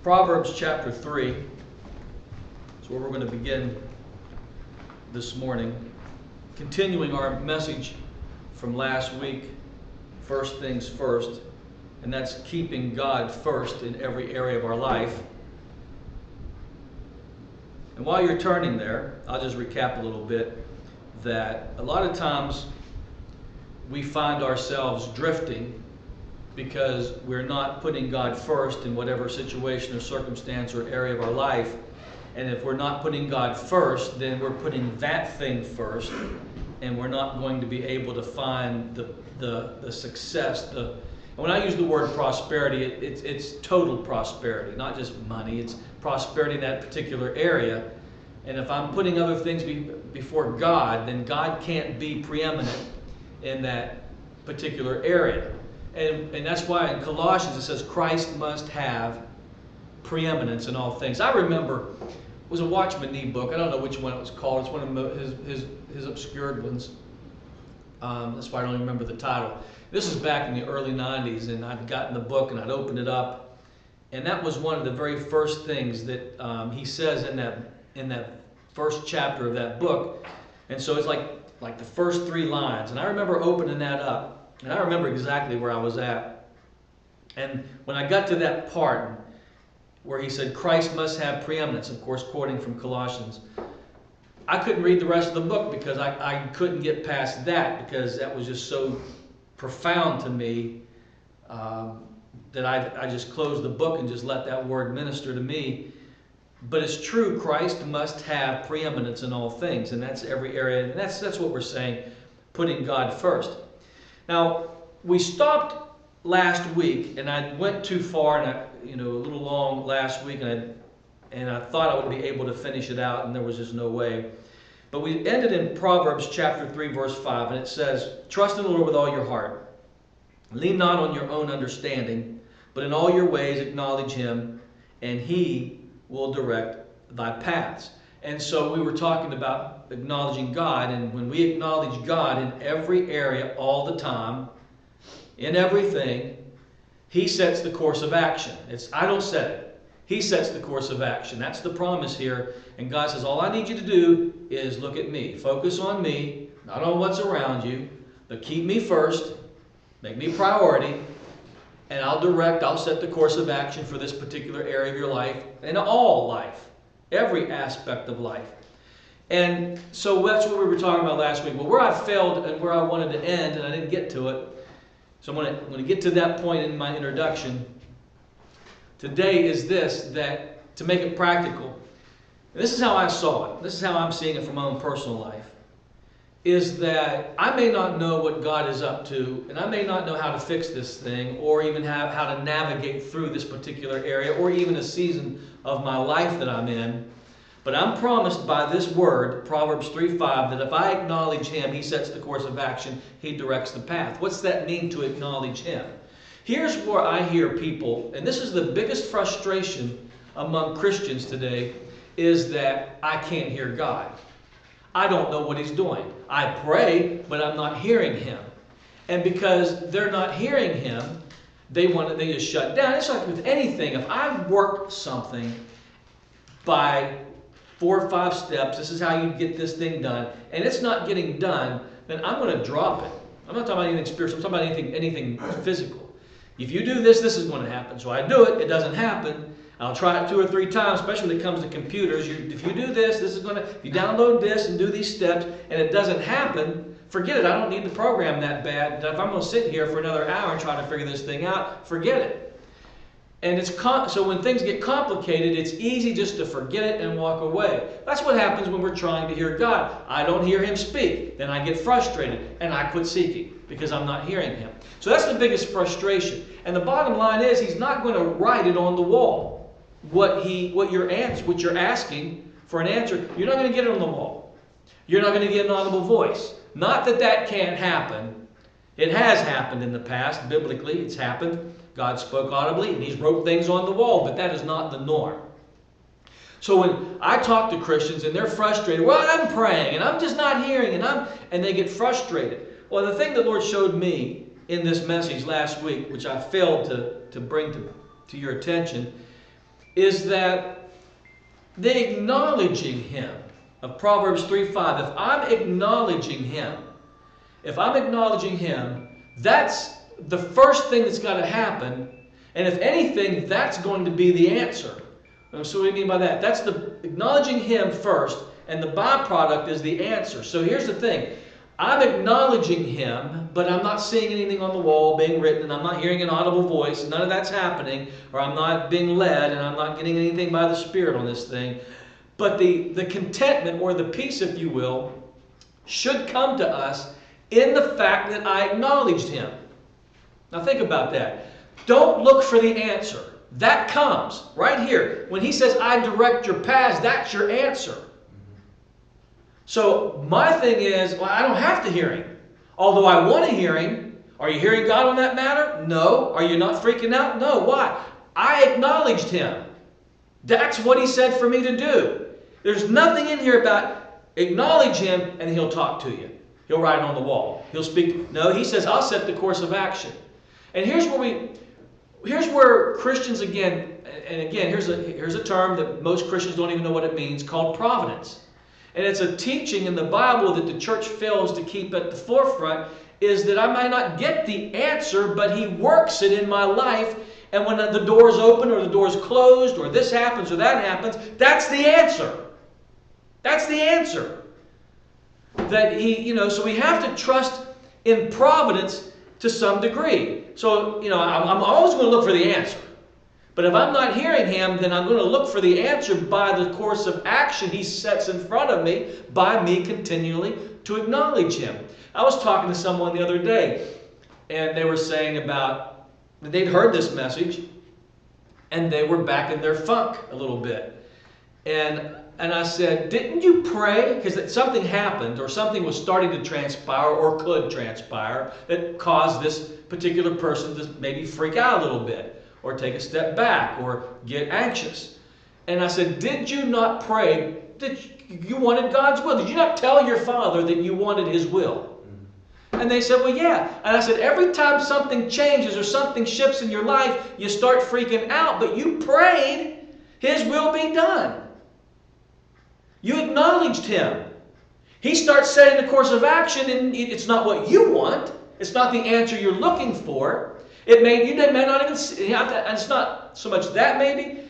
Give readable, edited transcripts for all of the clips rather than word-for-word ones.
Proverbs chapter 3 is where we're going to begin this morning. Continuing our message from last week, first things first, and that's keeping God first in every area of our life. And while you're turning there, I'll just recap a little bit that a lot of times we find ourselves drifting because we're not putting God first in whatever situation or circumstance or area of our life. And if we're not putting God first, then we're putting that thing first, and we're not going to be able to find the success. And when I use the word prosperity, it's total prosperity, not just money. It's prosperity in that particular area. And if I'm putting other things before God, then God can't be preeminent in that particular area. And that's why in Colossians it says Christ must have preeminence in all things. I remember, it was a Watchman Nee book. I don't know which one it was called. It's one of his obscured ones. That's why I don't remember the title. This is back in the early 90s, and I'd gotten the book and I'd opened it up. And that was one of the very first things that he says in that first chapter of that book. And so it's like the first 3 lines. And I remember opening that up. And I remember exactly where I was at. And when I got to that part where he said, Christ must have preeminence, of course, quoting from Colossians, I couldn't read the rest of the book because I couldn't get past that, because that was just so profound to me that I just closed the book and just let that word minister to me. But it's true, Christ must have preeminence in all things, and that's every area. And that's what we're saying, putting God first. Now, we stopped last week, and I went too far, and a little long last week, and I thought I would be able to finish it out, and there was just no way. But we ended in Proverbs chapter 3, verse 5, and it says, "Trust in the Lord with all your heart. Lean not on your own understanding, but in all your ways acknowledge Him, and He will direct thy paths." And so we were talking about acknowledging God, and when we acknowledge God in every area all the time, in everything, He sets the course of action. I don't set it. He sets the course of action. That's the promise here. And God says, all I need you to do is look at me. Focus on me, not on what's around you, but keep me first, make me priority, and I'll set the course of action for this particular area of your life, and all life. Every aspect of life. And so that's what we were talking about last week. Well, where I failed and where I wanted to end, and I didn't get to it, so I'm going to get to that point in my introduction today, is this, that to make it practical, and this is how I saw it, this is how I'm seeing it from my own personal life, is that I may not know what God is up to, and I may not know how to fix this thing, or even how to navigate through this particular area, or even a season of my life that I'm in. But I'm promised by this word, Proverbs 3:5, that if I acknowledge Him, He sets the course of action, He directs the path. What's that mean, to acknowledge Him? Here's where I hear people, and this is the biggest frustration among Christians today, is that I can't hear God. I don't know what He's doing. I pray, but I'm not hearing Him. And because they're not hearing Him, they just shut down. It's like with anything. If I've worked something by 4 or 5 steps, this is how you get this thing done, and it's not getting done, then I'm going to drop it. I'm not talking about anything spiritual. I'm talking about anything physical. If you do this, this is going to happen. So I do it. It doesn't happen. I'll try it 2 or 3 times, especially when it comes to computers. If you do this, if you download this and do these steps, and it doesn't happen, forget it. I don't need the program that bad. If I'm going to sit here for another hour and try to figure this thing out, forget it. And so when things get complicated, it's easy just to forget it and walk away. That's what happens when we're trying to hear God. I don't hear Him speak. Then I get frustrated, and I quit seeking because I'm not hearing Him. So that's the biggest frustration. And the bottom line is, He's not going to write it on the wall. What you're asking for an answer, you're not going to get it on the wall. You're not going to get an audible voice. Not that can't happen. It has happened in the past. Biblically, it's happened. God spoke audibly, and He's wrote things on the wall, but that is not the norm. So when I talk to Christians and they're frustrated, well, I'm praying and I'm just not hearing, and they get frustrated. Well, the thing the Lord showed me in this message last week, which I failed to bring to your attention, is that the acknowledging Him of Proverbs 3:5, if I'm acknowledging Him, that's the first thing that's got to happen. And if anything, that's going to be the answer. So what do you mean by that? That's the acknowledging Him first, and the byproduct is the answer. So here's the thing. I'm acknowledging Him, but I'm not seeing anything on the wall being written, and I'm not hearing an audible voice. None of that's happening, or I'm not being led, and I'm not getting anything by the Spirit on this thing. But the contentment, or the peace, if you will, should come to us in the fact that I acknowledged Him. Now think about that. Don't look for the answer. That comes right here. When He says, I direct your paths, that's your answer. So my thing is, well, I don't have to hear Him. Although I want to hear Him. Are you hearing God on that matter? No. Are you not freaking out? No. Why? I acknowledged Him. That's what He said for me to do. There's nothing in here about acknowledge Him and He'll talk to you. He'll write it on the wall. He'll speak. No, He says, I'll set the course of action. And here's where Christians, again, and again, here's a term that most Christians don't even know what it means, called providence. And it's a teaching in the Bible that the church fails to keep at the forefront, is that I might not get the answer, but He works it in my life. And when the door is open or the door is closed or this happens or that happens, that's the answer. That's the answer. That He, so we have to trust in providence to some degree. So, I'm always going to look for the answer. But if I'm not hearing Him, then I'm going to look for the answer by the course of action He sets in front of me, by me continually to acknowledge Him. I was talking to someone the other day, and they were saying about, they'd heard this message, and they were back in their funk a little bit. And I said, didn't you pray? Because something happened, or something was starting to transpire, or could transpire, that caused this particular person to maybe freak out a little bit, or take a step back, or get anxious. And I said, did you not pray that you wanted God's will? Did you not tell your Father that you wanted His will? And they said, well, yeah. And I said, every time something changes or something shifts in your life, you start freaking out, but you prayed His will be done. You acknowledged Him. He starts setting the course of action, and it's not what you want. It's not the answer you're looking for. You may not even see, and it's not so much that maybe,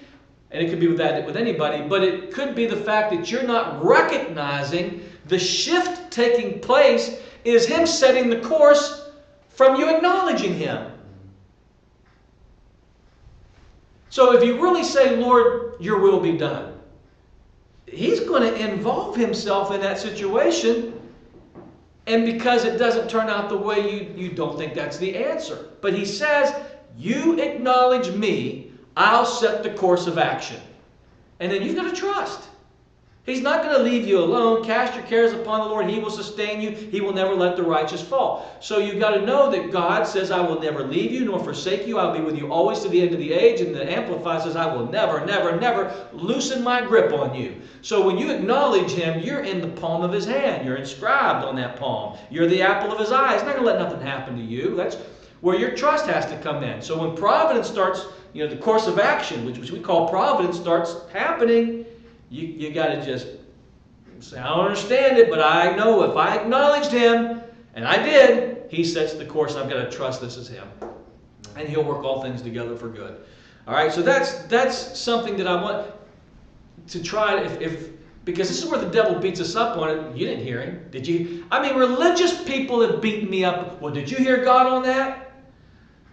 and it could be with anybody, but it could be the fact that you're not recognizing the shift taking place is Him setting the course from you acknowledging Him. So if you really say, Lord, your will be done, He's going to involve Himself in that situation. And because it doesn't turn out the way you don't think that's the answer. But He says, you acknowledge me, I'll set the course of action. And then you've got to trust. He's not going to leave you alone. Cast your cares upon the Lord. He will sustain you. He will never let the righteous fall. So you've got to know that God says, I will never leave you nor forsake you. I'll be with you always to the end of the age. And the Amplified says, I will never, never, never loosen my grip on you. So when you acknowledge Him, you're in the palm of His hand. You're inscribed on that palm. You're the apple of His eye. He's not going to let nothing happen to you. That's where your trust has to come in. So when providence starts, the course of action, which we call providence, starts happening, you got to just say, I don't understand it, but I know if I acknowledged Him, and I did, He sets the course. I've got to trust this is Him. And He'll work all things together for good. All right, so that's something that I want to try, because this is where the devil beats us up on it. You didn't hear Him, did you? Religious people have beaten me up. Well, did you hear God on that?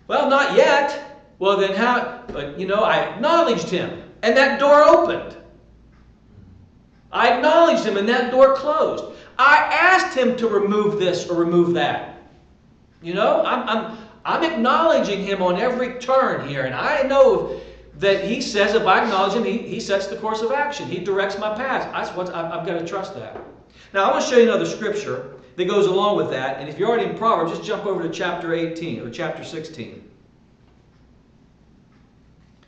Well, not yet. Well, then how? But, I acknowledged Him, and that door opened. I acknowledged Him, and that door closed. I asked Him to remove this or remove that. I'm acknowledging Him on every turn here, and I know that He says if I acknowledge Him, He sets the course of action. He directs my paths. I've got to trust that. Now, I want to show you another scripture that goes along with that, and if you're already in Proverbs, just jump over to chapter 18 or chapter 16.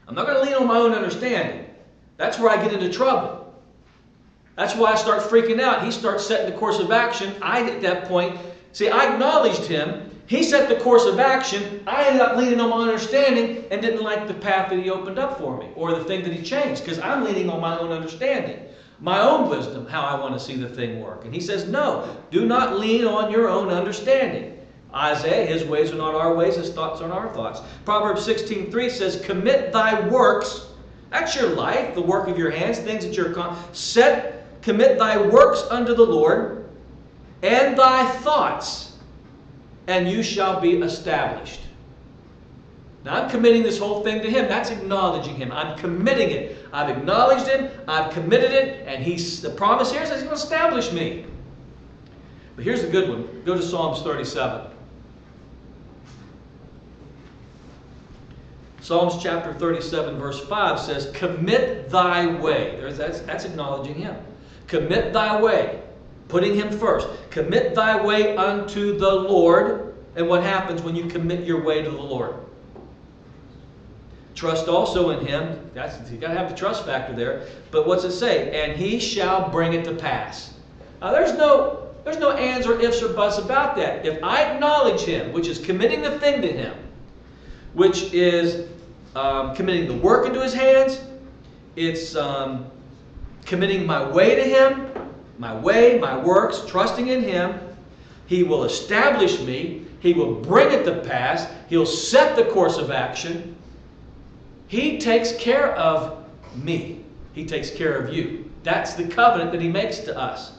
I'm not going to lean on my own understanding. That's where I get into trouble. That's why I start freaking out. He starts setting the course of action. At that point, I acknowledged Him, He set the course of action. I ended up leaning on my understanding and didn't like the path that he opened up for me or the thing that he changed because I'm leaning on my own understanding, my own wisdom, how I want to see the thing work. And he says, no, do not lean on your own understanding. Isaiah, his ways are not our ways, his thoughts are not our thoughts. Proverbs 16:3 says, commit thy works. That's your life, the work of your hands, things that you're commit thy works unto the Lord and thy thoughts, and you shall be established. Now I'm committing this whole thing to him. That's acknowledging him. I'm committing it. I've acknowledged him. I've committed it. And the promise here says he's going to establish me. But here's the good one. Go to Psalms 37. Psalms chapter 37 verse 5 says, commit thy way. That's acknowledging him. Commit thy way. Putting him first. Commit thy way unto the Lord. And what happens when you commit your way to the Lord? Trust also in him. You got to have the trust factor there. But what's it say? And he shall bring it to pass. Now there's no ands or ifs or buts about that. If I acknowledge him, which is committing the thing to him, which is committing the work into his hands, it's committing my way to him, my way, my works, trusting in him, he will establish me, he will bring it to pass, he'll set the course of action. He takes care of me. He takes care of you. That's the covenant that he makes to us.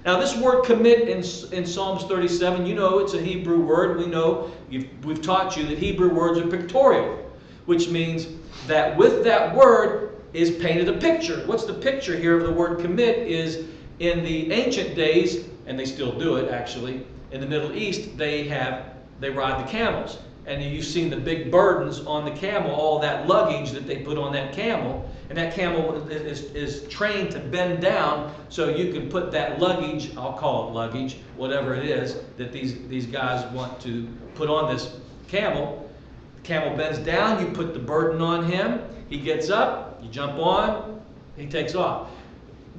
Now this word commit in Psalms 37, you know it's a Hebrew word. We know, we've taught you that Hebrew words are pictorial, which means that with that word is painted a picture. What's the picture here of the word commit is in the ancient days, and they still do it actually, in the Middle East, they ride the camels. And you've seen the big burdens on the camel, all that luggage that they put on that camel. And that camel is trained to bend down so you can put that luggage, I'll call it luggage, whatever it is, that these guys want to put on this camel. The camel bends down, you put the burden on him, he gets up, you jump on, he takes off.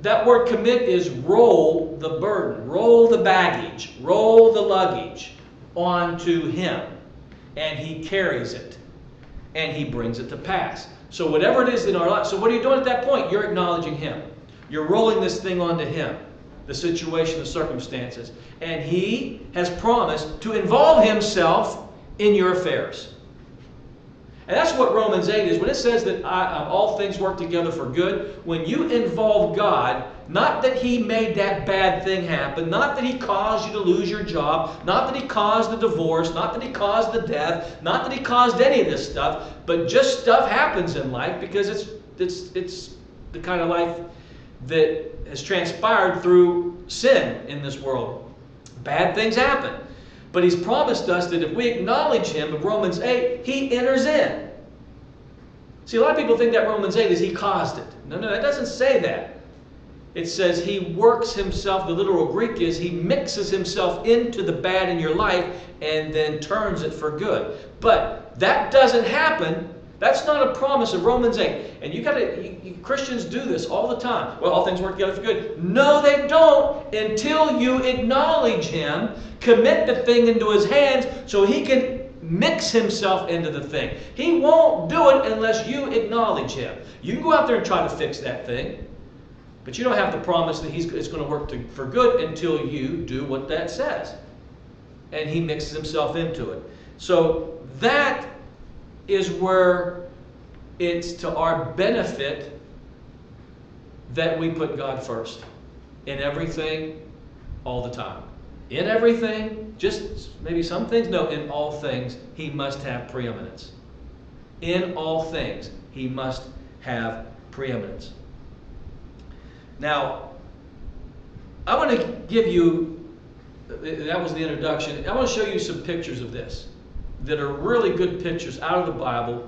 That word commit is roll the burden, roll the baggage, roll the luggage onto him. And he carries it. And he brings it to pass. So whatever it is in our life. So what are you doing at that point? You're acknowledging him. You're rolling this thing onto him. The situation, the circumstances. And he has promised to involve himself in your affairs. And that's what Romans 8 is. When it says that all things work together for good, when you involve God, not that he made that bad thing happen, not that he caused you to lose your job, not that he caused the divorce, not that he caused the death, not that he caused any of this stuff, but just stuff happens in life because it's the kind of life that has transpired through sin in this world. Bad things happen. But he's promised us that if we acknowledge him, of Romans 8, he enters in. See, a lot of people think that Romans 8 is he caused it. No, that doesn't say that. It says he works himself, the literal Greek is he mixes himself into the bad in your life and then turns it for good. But that doesn't happen. That's not a promise of Romans 8. And you Christians do this all the time. Well, all things work together for good. No, they don't until you acknowledge him, commit the thing into his hands so he can mix himself into the thing. He won't do it unless you acknowledge him. You can go out there and try to fix that thing, but you don't have the promise that it's going to work for good until you do what that says. And he mixes himself into it. So that is where it's to our benefit that we put God first in everything, all the time. In everything, just maybe some things, no, in all things, he must have preeminence. In all things, he must have preeminence. Now, I want to give you, that was the introduction, I want to show you some pictures of this that are really good pictures out of the Bible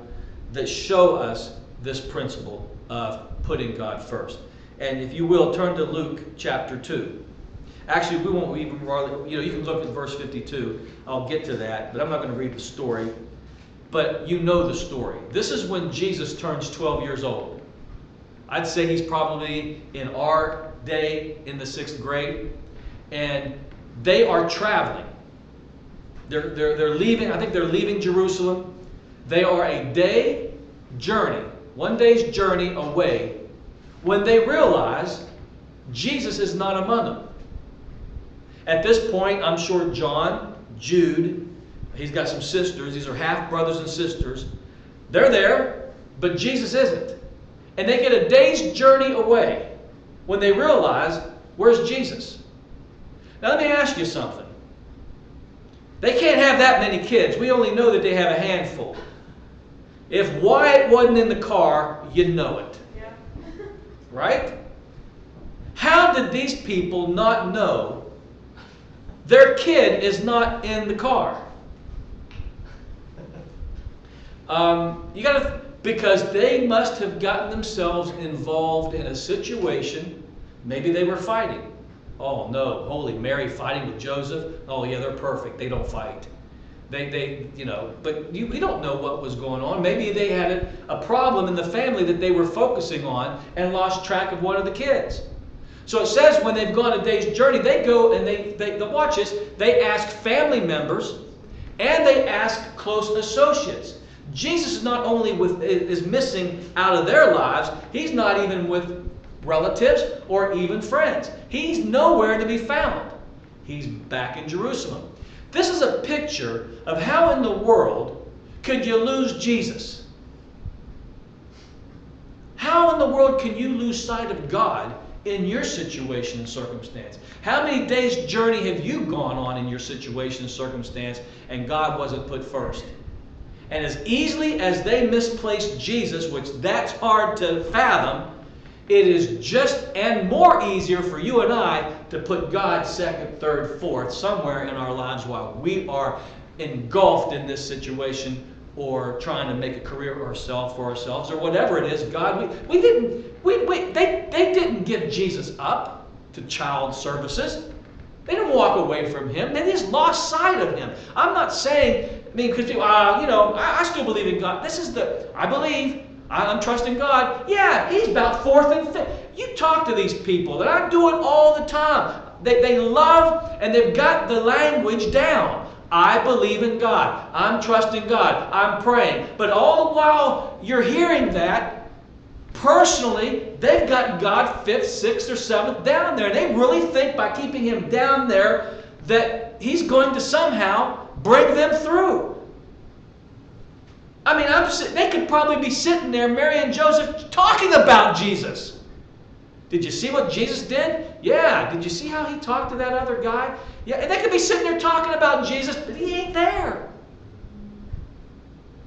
that show us this principle of putting God first. And if you will, turn to Luke chapter 2. Actually, we won't even, you can look at verse 52. I'll get to that, but I'm not going to read the story. But you know the story. This is when Jesus turns 12 years old. I'd say he's probably in our day in the 6th grade. And they are traveling. They're leaving, I think they're leaving Jerusalem. They are a day journey, 1 day's journey away, when they realize Jesus is not among them. At this point, I'm sure John, Jude, he's got some sisters. These are half brothers and sisters. They're there, but Jesus isn't. And they get a day's journey away when they realize, where's Jesus? Now let me ask you something. They can't have that many kids. We only know that they have a handful. If Wyatt wasn't in the car, you'd know it. Yeah. Right? How did these people not know their kid is not in the car? Because they must have gotten themselves involved in a situation. Maybe they were fighting. Oh no, Holy Mary fighting with Joseph. Oh yeah, they're perfect. They don't fight. But we don't know what was going on. Maybe they had a problem in the family that they were focusing on and lost track of one of the kids. So it says when they've gone a day's journey, they go and watch this. They ask family members and they ask close associates. Jesus is not only is missing out of their lives, he's not even with relatives or even friends. He's nowhere to be found. He's back in Jerusalem. This is a picture of how in the world could you lose Jesus? How in the world can you lose sight of God in your situation and circumstance? How many days' journey have you gone on in your situation and circumstance and God wasn't put first? And as easily as they misplaced Jesus, which that's hard to fathom, it is just and more easier for you and I to put God second, third, fourth somewhere in our lives while we are engulfed in this situation or trying to make a career for ourselves or whatever it is. God, they didn't give Jesus up to child services. They didn't walk away from him. They just lost sight of him. I'm not saying, because I still believe in God. I believe. I'm trusting God. Yeah, he's about fourth and fifth. You talk to these people, and I do it all the time. They love, and they've got the language down. I believe in God. I'm trusting God. I'm praying. But all the while you're hearing that, personally, they've got God fifth, sixth, or seventh down there. And they really think by keeping him down there that he's going to somehow bring them through. I mean, they could probably be sitting there, Mary and Joseph, talking about Jesus. Did you see what Jesus did? Yeah. Did you see how he talked to that other guy? Yeah. And they could be sitting there talking about Jesus, but he ain't there.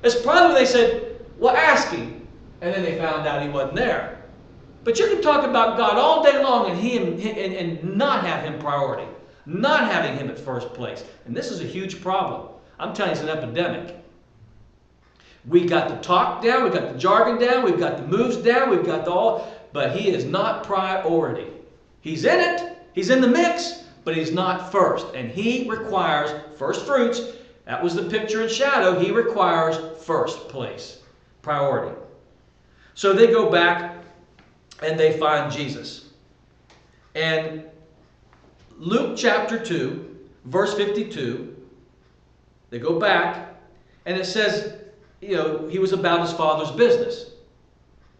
It's probably when they said, well, ask him. And then they found out he wasn't there. But you can talk about God all day long and not have him priority. Not having him at first place. And this is a huge problem. I'm telling you, it's an epidemic. We got the talk down, we got the jargon down, we've got the moves down, we've got but he is not priority. He's in it, he's in the mix, but he's not first. And he requires first fruits. That was the picture and shadow. He requires first place, priority. So they go back and they find Jesus. And Luke chapter 2, verse 52, they go back and it says, he was about his father's business.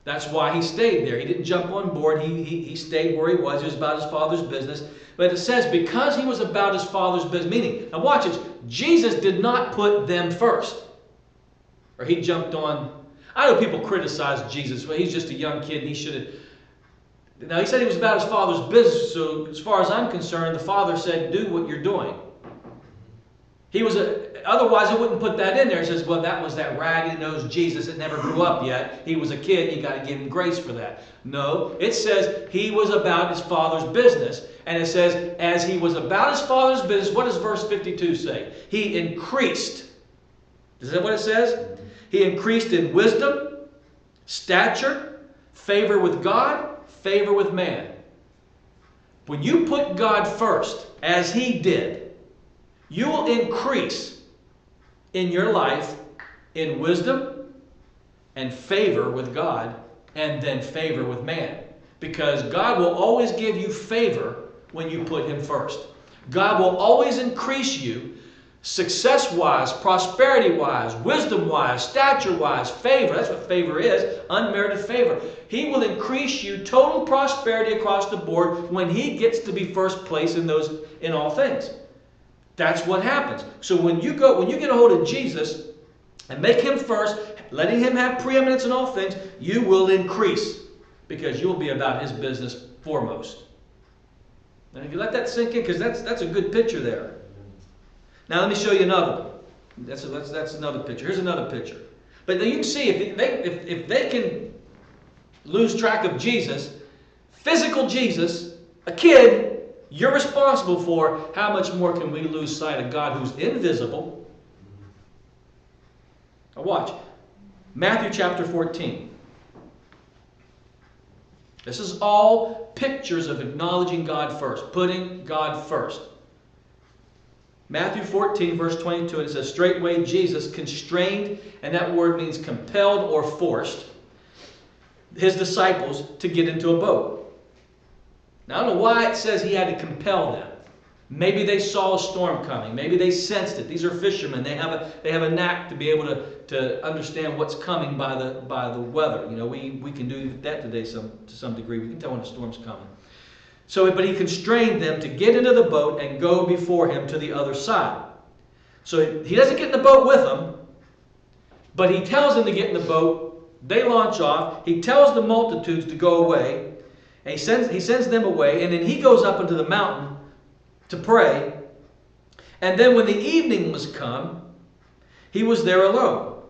That's why he stayed there. He didn't jump on board. He stayed where he was. He was about his father's business. But it says because he was about his father's business. Meaning, now watch this. Jesus did not put them first. Or he jumped on. I know people criticize Jesus. Well, he's just a young kid and he should have. Now he said he was about his father's business. So as far as I'm concerned, the father said, do what you're doing. Otherwise, he wouldn't put that in there. He says, well, that was that raggedy-nosed Jesus that never grew up yet. He was a kid. You got to give him grace for that. No, it says he was about his father's business. And it says, as he was about his father's business, what does verse 52 say? He increased. Is that what it says? He increased in wisdom, stature, favor with God, favor with man. When you put God first, as he did, you will increase in your life in wisdom and favor with God and then favor with man. Because God will always give you favor when you put him first. God will always increase you success-wise, prosperity-wise, wisdom-wise, stature-wise, favor. That's what favor is, unmerited favor. He will increase you total prosperity across the board when He gets to be first place in all things. That's what happens. So when you get a hold of Jesus and make Him first, letting Him have preeminence in all things, you will increase because you'll be about His business foremost. And if you let that sink in, because that's a good picture there. Now let me show you another one. That's another picture. Here's another picture. But you can see if they can lose track of Jesus, physical Jesus, a kid, you're responsible for, how much more can we lose sight of God who's invisible? Now watch. Matthew chapter 14. This is all pictures of acknowledging God first, putting God first. Matthew 14, verse 22, it says, straightway Jesus constrained, and that word means compelled or forced, His disciples to get into a boat. Now, I don't know why it says He had to compel them. Maybe they saw a storm coming. Maybe they sensed it. These are fishermen. They have a knack to be able to understand what's coming by the weather. You know, we can do that today to some degree. We can tell when a storm's coming. So, but He constrained them to get into the boat and go before Him to the other side. So He doesn't get in the boat with them, but He tells them to get in the boat. They launch off. He tells the multitudes to go away. And He sends them away, and then He goes up into the mountain to pray. And then when the evening was come, He was there alone.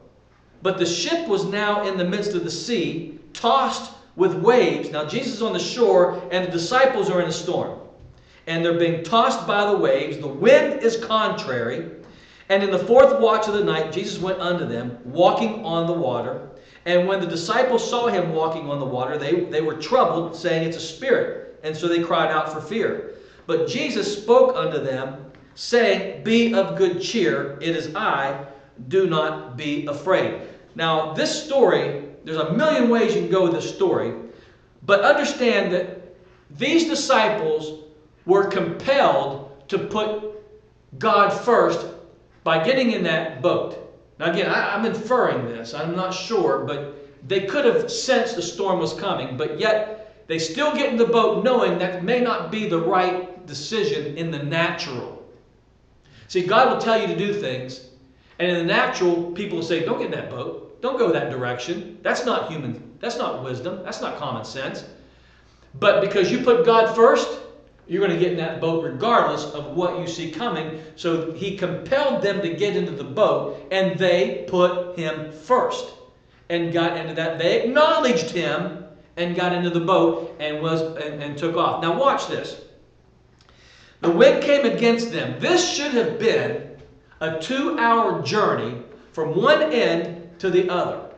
But the ship was now in the midst of the sea, tossed with waves. Now Jesus is on the shore, and the disciples are in a storm. And they're being tossed by the waves. The wind is contrary. And in the fourth watch of the night, Jesus went unto them, walking on the water. And when the disciples saw Him walking on the water, they were troubled, saying, it's a spirit. And so they cried out for fear. But Jesus spoke unto them, saying, be of good cheer, it is I, do not be afraid. Now this story, there's a million ways you can go with this story, but understand that these disciples were compelled to put God first by getting in that boat. Now again, I'm inferring this, I'm not sure, but they could have sensed the storm was coming, but yet they still get in the boat knowing that may not be the right decision in the natural. See, God will tell you to do things, and in the natural, people will say, don't get in that boat. Don't go that direction. That's not human. That's not wisdom. That's not common sense. But because you put God first, you're going to get in that boat regardless of what you see coming. So He compelled them to get into the boat, and they put Him first and got into that. They acknowledged Him and got into the boat and took off. Now watch this. The wind came against them. This should have been a 2-hour journey from one end to the other.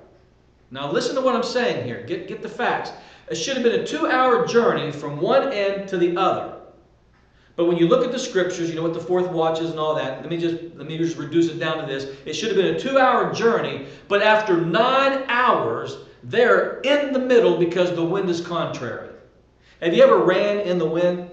Now listen to what I'm saying here. Get the facts. It should have been a 2-hour journey from one end to the other. But when you look at the scriptures, you know what the fourth watch is and all that. Let me just reduce it down to this. It should have been a 2-hour journey, but after 9 hours, they're in the middle because the wind is contrary. Have you ever ran in the wind?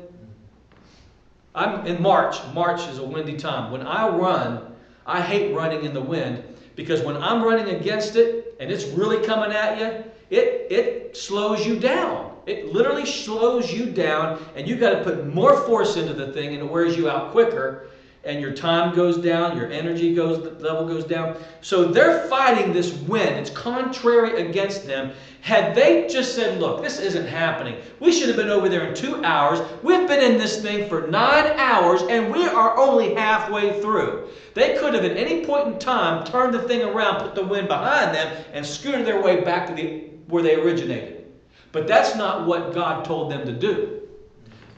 I'm in March. March is a windy time. When I run, I hate running in the wind because when I'm running against it and it's really coming at you, it slows you down. It literally slows you down, and you've got to put more force into the thing, and it wears you out quicker, and your time goes down, your energy level goes down. So they're fighting this wind. It's contrary against them. Had they just said, look, this isn't happening. We should have been over there in 2 hours. We've been in this thing for 9 hours, and we are only halfway through. They could have at any point in time turned the thing around, put the wind behind them, and scooted their way back to where they originated. But that's not what God told them to do.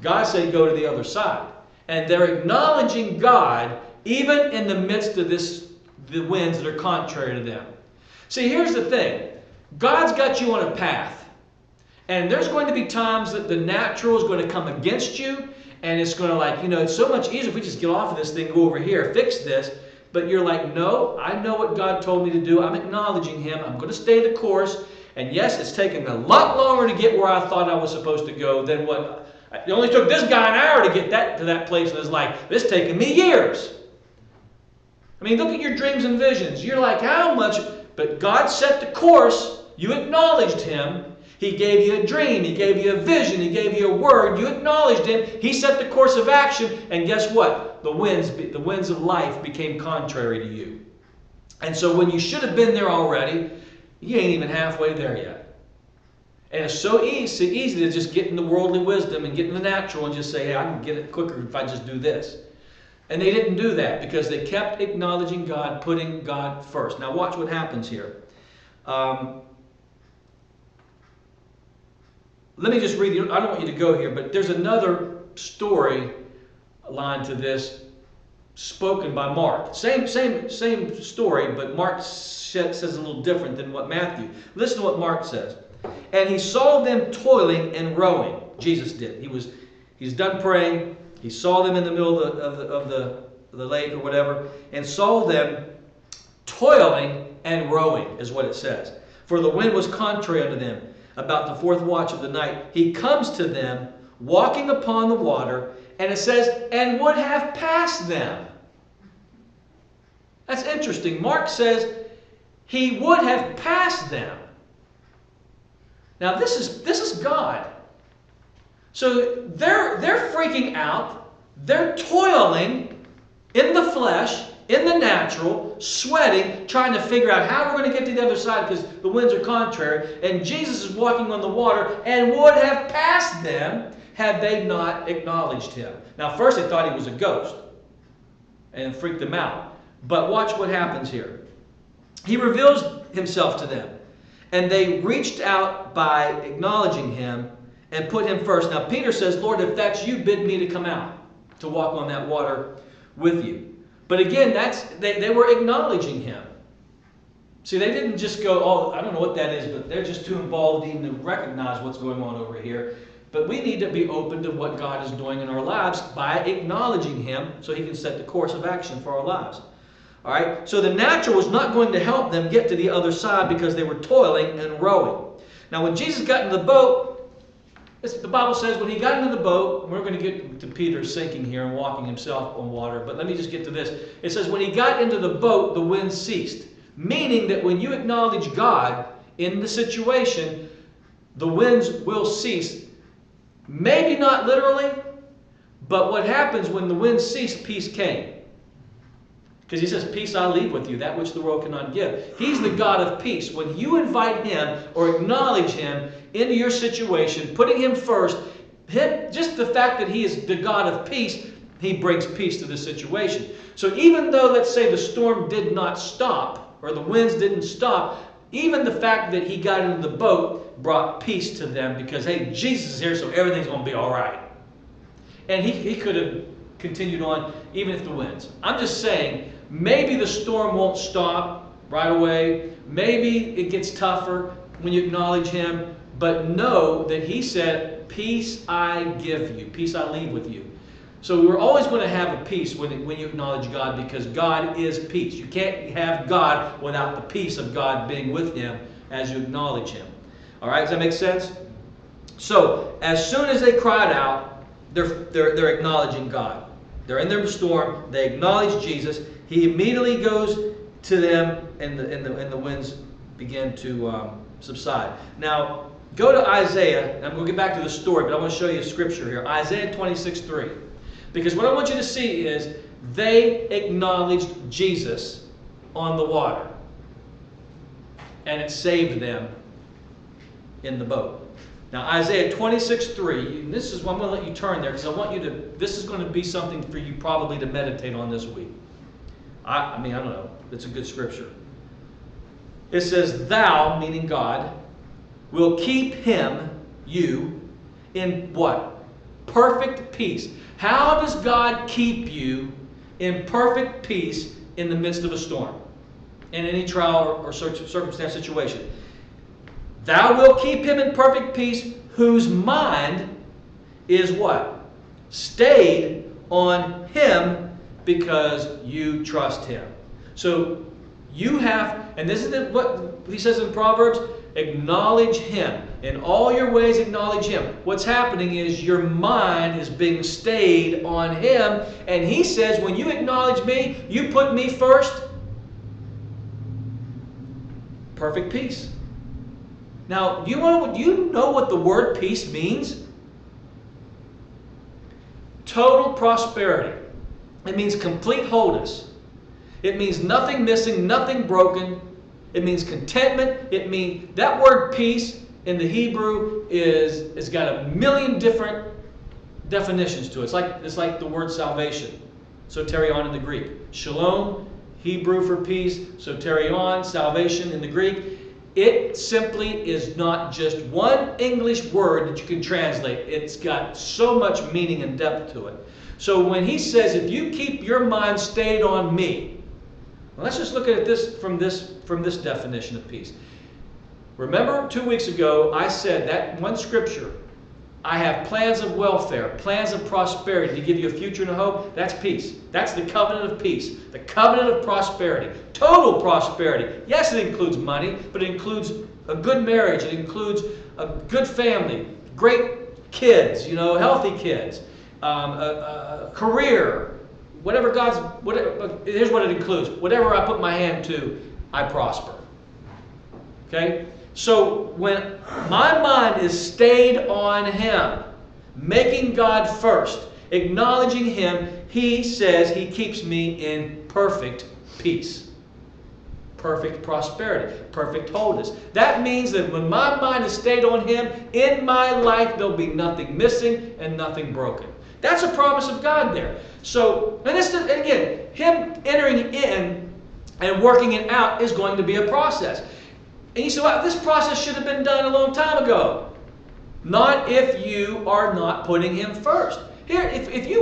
God said go to the other side. And they're acknowledging God even in the midst of the winds that are contrary to them. See, here's the thing. God's got you on a path. And there's going to be times that the natural is going to come against you. And it's going to it's so much easier if we just get off of this thing, go over here, fix this. But you're like, no, I know what God told me to do. I'm acknowledging Him. I'm going to stay the course. And yes, it's taken a lot longer to get where I thought I was supposed to go than what... It only took this guy an hour to get to that place in his life. This taken me years. I mean, look at your dreams and visions. You're like, how much? But God set the course. You acknowledged Him. He gave you a dream. He gave you a vision. He gave you a word. You acknowledged Him. He set the course of action. And guess what? The winds of life became contrary to you. And so when you should have been there already, you ain't even halfway there yet. And it's so easy to just get in the worldly wisdom and get in the natural and just say, hey, I can get it quicker if I just do this. And they didn't do that because they kept acknowledging God, putting God first. Now watch what happens here. Let me just read you. I don't want you to go here, but there's another story line to this spoken by Mark. Same story, but Mark says a little different than what Matthew. Listen to what Mark says. And he saw them toiling and rowing. Jesus did. He's done praying. He saw them in the middle of the lake or whatever, and saw them toiling and rowing, is what it says. For the wind was contrary unto them. About the fourth watch of the night, he comes to them, walking upon the water, and it says, and would have passed them. That's interesting. Mark says he would have passed them. Now this is God. So they're freaking out. They're toiling in the flesh, in the natural, sweating, trying to figure out how we're going to get to the other side because the winds are contrary. And Jesus is walking on the water and would have passed them had they not acknowledged Him. Now first they thought He was a ghost and freaked them out. But watch what happens here. He reveals Himself to them. And they reached out by acknowledging Him and put Him first. Now Peter says, Lord, if that's you, bid me to come out to walk on that water with you. But again, they were acknowledging Him. See, they didn't just go, oh, I don't know what that is, but they're just too involved even to recognize what's going on over here. But we need to be open to what God is doing in our lives by acknowledging Him so He can set the course of action for our lives. All right? So the natural was not going to help them get to the other side because they were toiling and rowing. Now when Jesus got in the boat, the Bible says when He got into the boat, we're going to get to Peter sinking here and walking himself on water, but let me just get to this. It says when He got into the boat, the wind ceased. Meaning that when you acknowledge God in the situation, the winds will cease. Maybe not literally, but what happens when the winds cease, peace came. Because He says, peace I leave with you, that which the world cannot give. He's the God of peace. When you invite Him or acknowledge Him into your situation, putting Him first, just the fact that He is the God of peace, He brings peace to the situation. So even though, let's say, the storm did not stop, or the winds didn't stop, even the fact that He got into the boat brought peace to them because, hey, Jesus is here, so everything's going to be all right. And he could have continued on even if the winds. I'm just saying, maybe the storm won't stop right away. Maybe it gets tougher when you acknowledge Him. But know that He said, peace I give you. Peace I leave with you. So we're always going to have a peace when you acknowledge God because God is peace. You can't have God without the peace of God being with Him as you acknowledge Him. All right, does that make sense? So as soon as they cried out, they're acknowledging God. They're in their storm. They acknowledge Jesus. He immediately goes to them, and the winds begin to subside. Now, go to Isaiah. And I'm going to get back to the story, but I want to show you a scripture here. Isaiah 26:3. Because what I want you to see is they acknowledged Jesus on the water. And it saved them in the boat. Now, Isaiah 26:3, this is what I'm going to let you turn there because I want you to, this is going to be something for you probably to meditate on this week. I mean, I don't know. It's a good scripture. It says, thou, meaning God, will keep him, you, in what? Perfect peace. How does God keep you in perfect peace in the midst of a storm? In any trial or circumstance situation? Thou wilt keep him in perfect peace, whose mind is what? Stayed on him because you trust him. So You have, and this is what he says in Proverbs, acknowledge him. In all your ways, acknowledge him. What's happening is your mind is being stayed on him. And he says, when you acknowledge me, you put me first, perfect peace. Now, you know what the word peace means? Total prosperity. It means complete wholeness. It means nothing missing, nothing broken. It means contentment. It means that word peace in the Hebrew is got a million different definitions to it. It's like the word salvation. Soterion in the Greek. Shalom, Hebrew for peace. Soterion, salvation in the Greek. It simply is not just one English word that you can translate. It's got so much meaning and depth to it. So when he says, if you keep your mind stayed on me, well, let's just look at this from this definition of peace. Remember 2 weeks ago, I said that one scripture, I have plans of welfare, plans of prosperity to give you a future and a hope. That's peace. That's the covenant of peace. The covenant of prosperity. Total prosperity. Yes, it includes money, but it includes a good marriage. It includes a good family, great kids, healthy kids, a career, whatever here's what it includes. Whatever I put my hand to, I prosper. Okay? So when my mind is stayed on him, making God first, acknowledging him, he says he keeps me in perfect peace. Perfect prosperity, perfect wholeness. That means that when my mind is stayed on him, in my life there'll be nothing missing and nothing broken. That's a promise of God there. So, and again, him entering in and working it out is going to be a process. And you say, well, this process should have been done a long time ago. Not if you are not putting him first. Here,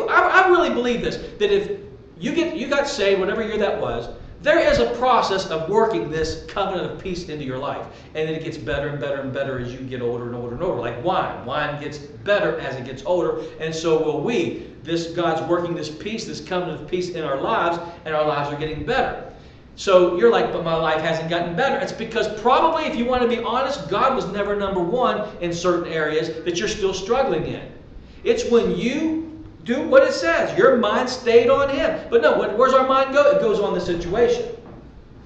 I really believe this, that if you got saved, whatever year that was, there is a process of working this covenant of peace into your life. And then it gets better and better and better as you get older and older and older. Like wine. Wine gets better as it gets older, and so will we. God's working this peace, this covenant of peace in our lives, and our lives are getting better. So you're like, but my life hasn't gotten better. It's because probably, if you want to be honest, God was never number one in certain areas that you're still struggling in. It's when you do what it says. Your mind stayed on him. But no, where's our mind go? It goes on the situation.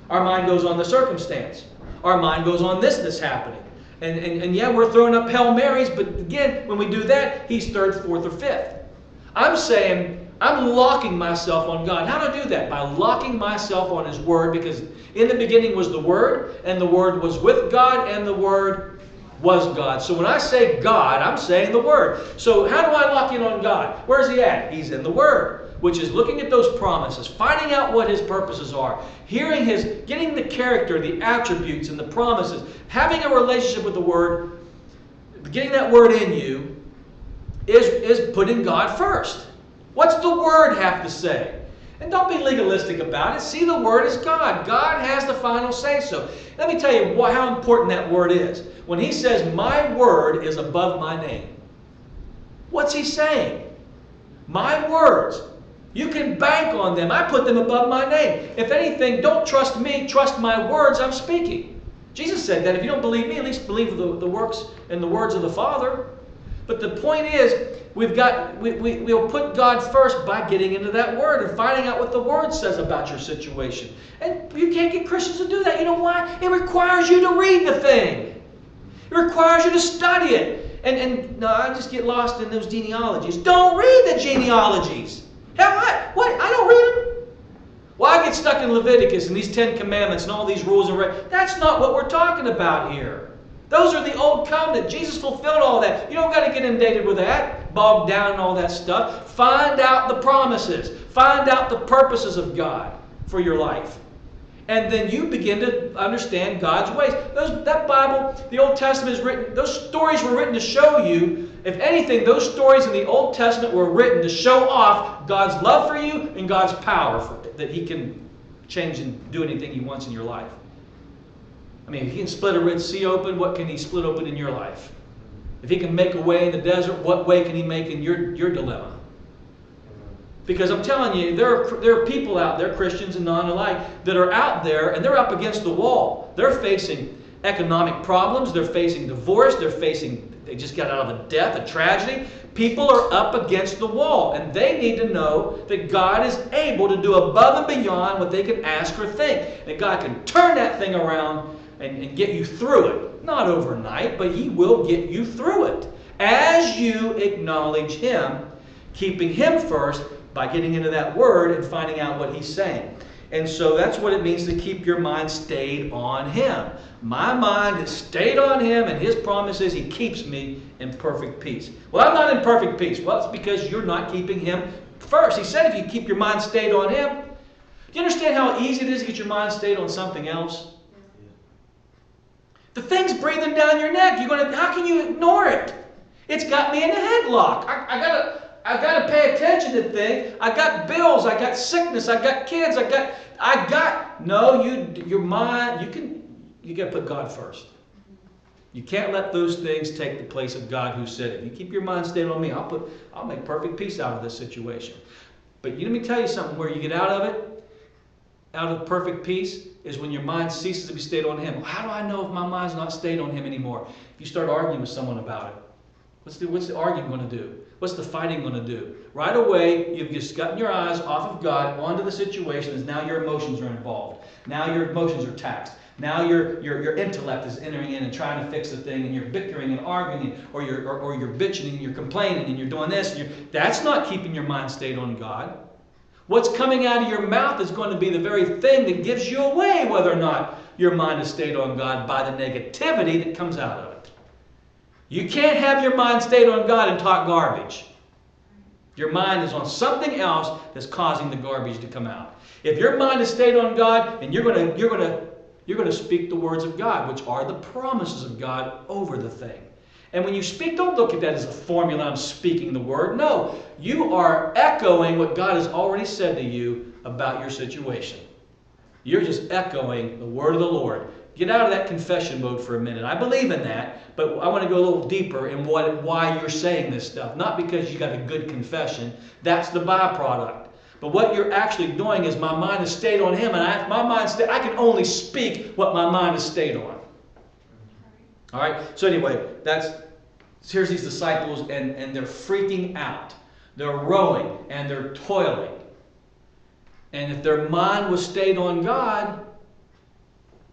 Our mind goes on the circumstance. Our mind goes on this that's happening. And yeah, we're throwing up Hail Marys, but again, when we do that, he's third, fourth, or fifth. I'm saying, I'm locking myself on God. How do I do that? By locking myself on his word, because in the beginning was the word, and the word was with God, and the word was God. So when I say God, I'm saying the word. So how do I lock in on God? Where's he at? He's in the word, which is looking at those promises, finding out what his purposes are, getting the character, the attributes, and the promises, having a relationship with the word, getting that word in you, is putting God first. What's the word have to say? And don't be legalistic about it. See the word as God. God has the final say-so. Let me tell you how important that word is. When he says, my word is above my name. What's he saying? My words. You can bank on them. I put them above my name. If anything, don't trust me. Trust my words I'm speaking. Jesus said that. If you don't believe me, at least believe the works and the words of the Father. But the point is, we'll put God first by getting into that word and finding out what the word says about your situation. And you can't get Christians to do that. You know why? It requires you to read the thing. It requires you to study it. And no, I just get lost in those genealogies. Don't read the genealogies. Hell, what? I don't read them. Well, I get stuck in Leviticus and these 10 commandments and all these rules and regulations. That's not what we're talking about here. Those are the old covenant. Jesus fulfilled all that. You don't got to get inundated with that, bogged down and all that stuff. Find out the promises. Find out the purposes of God for your life. And then you begin to understand God's ways. That Bible, the Old Testament is written, those stories were written to show you, if anything, those stories in the Old Testament were written to show off God's love for you and God's power that he can change and do anything he wants in your life. I mean, if he can split a Red Sea open, what can he split open in your life? If he can make a way in the desert, what way can he make in your dilemma? If Because I'm telling you, there are people out there, Christians and non-alike, that are out there and they're up against the wall. They're facing economic problems. They're facing divorce. They just got out of a death, a tragedy. People are up against the wall, and they need to know that God is able to do above and beyond what they can ask or think. That God can turn that thing around and get you through it. Not overnight, but He will get you through it. As you acknowledge Him, keeping Him first by getting into that Word and finding out what He's saying. And so that's what it means to keep your mind stayed on Him. My mind is stayed on Him, and His promise is He keeps me in perfect peace. Well, I'm not in perfect peace. Well, it's because you're not keeping Him first. He said if you keep your mind stayed on Him. Do you understand how easy it is to get your mind stayed on something else? The thing's breathing down your neck. How can you ignore it? It's got me in a headlock. I gotta pay attention to things. I got bills. I got sickness. I got kids. Your mind. You got to put God first. You can't let those things take the place of God who said it. You keep your mind stayed on me. I'll make perfect peace out of this situation. But let me tell you something. Where you get out of it, out of perfect peace, is when your mind ceases to be stayed on Him. Well, how do I know if my mind's not stayed on Him anymore? If you start arguing with someone about it, what's the arguing going to do? What's the fighting going to do? Right away, you've just gotten your eyes off of God onto the situation, as now your emotions are involved. Now your emotions are taxed. Now your intellect is entering in and trying to fix the thing, and you're bickering and arguing, or you're bitching and you're complaining and you're doing this. That's not keeping your mind stayed on God. What's coming out of your mouth is going to be the very thing that gives you away whether or not your mind is stayed on God by the negativity that comes out of it. You can't have your mind stayed on God and talk garbage. Your mind is on something else that's causing the garbage to come out. If your mind is stayed on God, and you're going to speak the words of God, which are the promises of God over the thing. And when you speak, don't look at that as a formula, I'm speaking the word. No, you are echoing what God has already said to you about your situation. You're just echoing the word of the Lord. Get out of that confession mode for a minute. I believe in that, but I want to go a little deeper in why you're saying this stuff. Not because you got a good confession. That's the byproduct. But what you're actually doing is my mind is stayed on Him, and I can only speak what my mind is stayed on. All right? So anyway, here's these disciples, and they're freaking out. They're rowing, and they're toiling. And if their mind was stayed on God,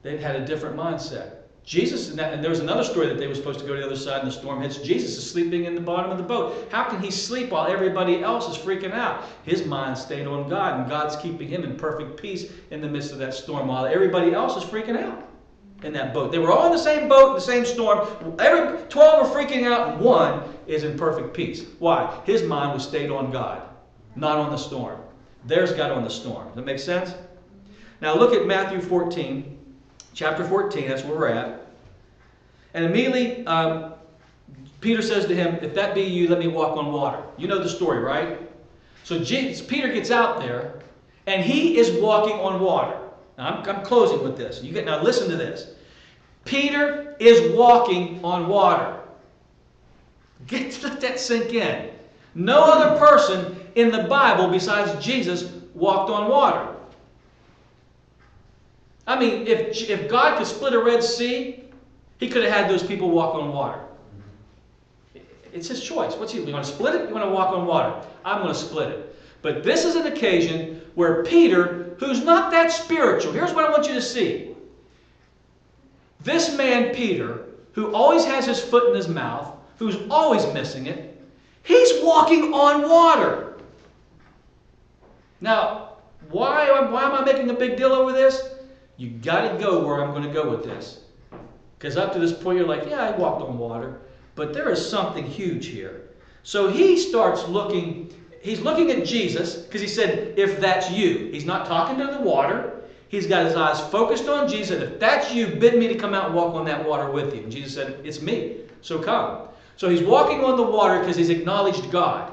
they'd had a different mindset. Jesus, and there was another story that they were supposed to go to the other side and the storm hits. Jesus is sleeping in the bottom of the boat. How can he sleep while everybody else is freaking out? His mind stayed on God, and God's keeping him in perfect peace in the midst of that storm while everybody else is freaking out in that boat. They were all in the same boat, the same storm. 12 are freaking out, and one is in perfect peace. Why? His mind was stayed on God, not on the storm. Theirs got on the storm. Does that make sense? Now look at Matthew 14. Chapter 14, that's where we're at. And immediately, Peter says to him, if that be you, let me walk on water. You know the story, right? So Peter gets out there, and he is walking on water. Now, I'm closing with this. Now listen to this. Peter is walking on water. Let that sink in. No other person in the Bible besides Jesus walked on water. I mean, if God could split a Red Sea, He could have had those people walk on water. It's His choice. You want to split it? You want to walk on water? I'm going to split it. But this is an occasion where Peter, who's not that spiritual, here's what I want you to see. This man, Peter, who always has his foot in his mouth, who's always missing it, he's walking on water. Now, why am I making a big deal over this? You got to go where I'm going to go with this. Because up to this point, you're like, yeah, I walked on water. But there is something huge here. So he starts looking, he's looking at Jesus, because he said, if that's you. He's not talking to the water. He's got his eyes focused on Jesus. If that's you, bid me to come out and walk on that water with you. And Jesus said, it's me, so come. So he's walking on the water because he's acknowledged God.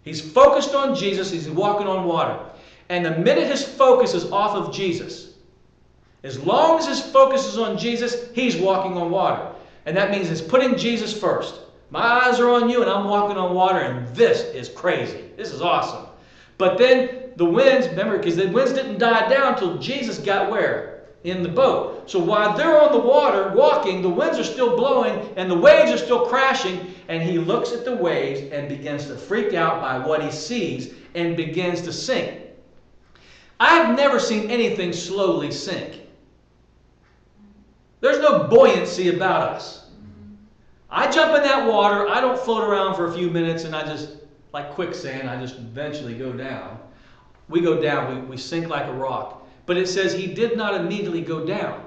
He's focused on Jesus. He's walking on water. And the minute his focus is off of Jesus, as long as his focus is on Jesus, he's walking on water. And that means it's putting Jesus first. My eyes are on you, and I'm walking on water, and this is crazy. This is awesome. But then the winds, remember, because the winds didn't die down until Jesus got where? In the boat. So while they're on the water walking, the winds are still blowing and the waves are still crashing, and he looks at the waves and begins to freak out by what he sees and begins to sink. I've never seen anything slowly sink. There's no buoyancy about us. I jump in that water, I don't float around for a few minutes and I just, like quicksand, I just eventually go down. We go down, we sink like a rock. But it says he did not immediately go down.